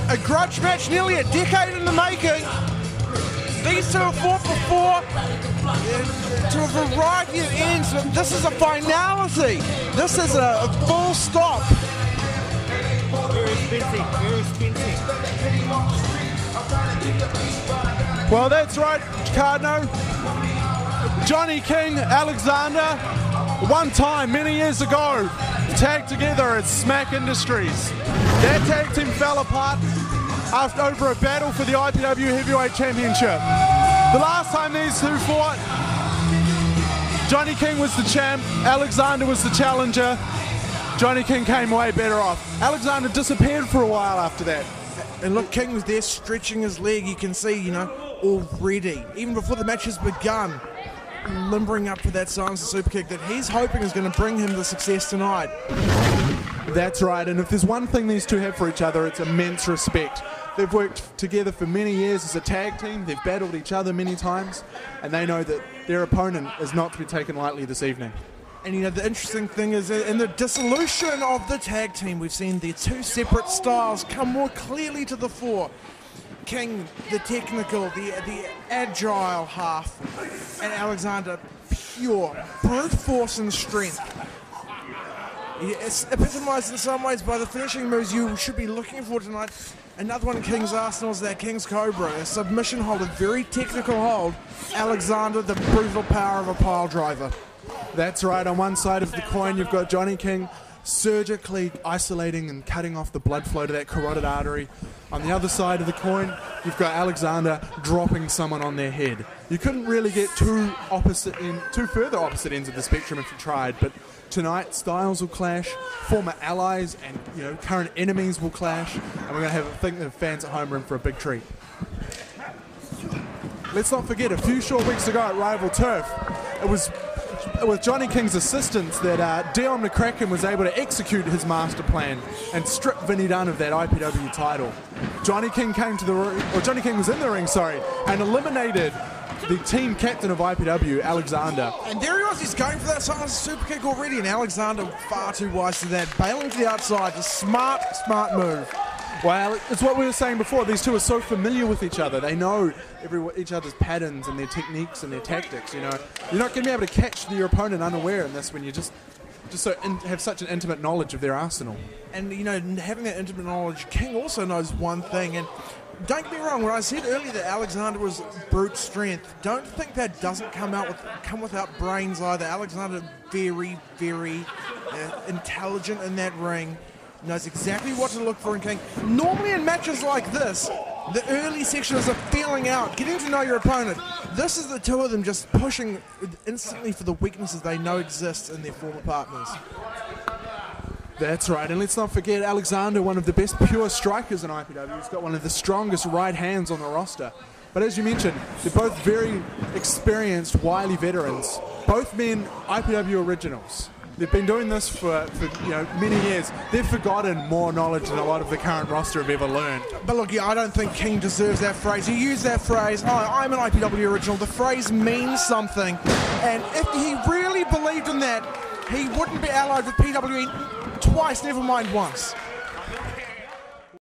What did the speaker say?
A grudge match nearly a decade in the making. These two have fought before to a variety of ends, but this is a finality. This is a full stop. Very expensive, very expensive. Well, that's right, Cardno. Johnny King, Alexander, one time, many years ago, tagged together at Smack Industries. That tag team fell apart after over a battle for the IPW Heavyweight Championship. The last time these two fought, Johnny King was the champ, Alexander was the challenger. Johnny King came away better off. Alexander disappeared for a while after that. And look, King was there stretching his leg. You can see, you know, already, even before the match has begun, limbering up for that silencer super kick that he's hoping is going to bring him the success tonight. That's right, and if there's one thing these two have for each other, it's immense respect. They've worked together for many years as a tag team, they've battled each other many times, and they know that their opponent is not to be taken lightly this evening. And you know, the interesting thing is in the dissolution of the tag team, we've seen their two separate styles come more clearly to the fore. King, the technical, the agile half, and Alexander, pure brute force and strength. It's epitomised in some ways by the finishing moves you should be looking for tonight. Another one in King's arsenal is that King's Cobra, a submission hold, a very technical hold. Alexander, the brutal power of a pile driver. That's right, on one side of the coin you've got Johnny King surgically isolating and cutting off the blood flow to that carotid artery. On the other side of the coin, you've got Alexander dropping someone on their head. You couldn't really get two further opposite ends of the spectrum if you tried, but tonight styles will clash, former allies and current enemies will clash, and we're going to have, I think the fans at home are in for a big treat. Let's not forget, a few short weeks ago at Rival Turf, it was with Johnny King's assistance that Dion McCracken was able to execute his master plan and strip Vinnie Dunn of that IPW title. Johnny King was in the ring, and eliminated the team captain of IPW, Alexander. And there he was, he's going for that silencer super kick already, and Alexander far too wise to that, bailing to the outside, a smart move. Well, it's what we were saying before. These two are so familiar with each other. They know each other's patterns and their techniques and their tactics. You're not going to be able to catch your opponent unaware in this when you just have such an intimate knowledge of their arsenal. And having that intimate knowledge, King also knows one thing. And don't get me wrong, when I said earlier that Alexander was brute strength, don't think that doesn't come without brains either. Alexander very, very intelligent in that ring. Knows exactly what to look for in King. Normally in matches like this, the early sections are feeling out, getting to know your opponent. This is the two of them just pushing instantly for the weaknesses they know exist in their former partners. That's right, and let's not forget Alexander, one of the best pure strikers in IPW. He's got one of the strongest right hands on the roster. But as you mentioned, they're both very experienced, wily veterans. Both men IPW originals. They've been doing this for many years. They've forgotten more knowledge than a lot of the current roster have ever learned. But look, I don't think King deserves that phrase. He used that phrase, I'm an IPW original. The phrase means something. And if he really believed in that, he wouldn't be allied with PWE twice, never mind once.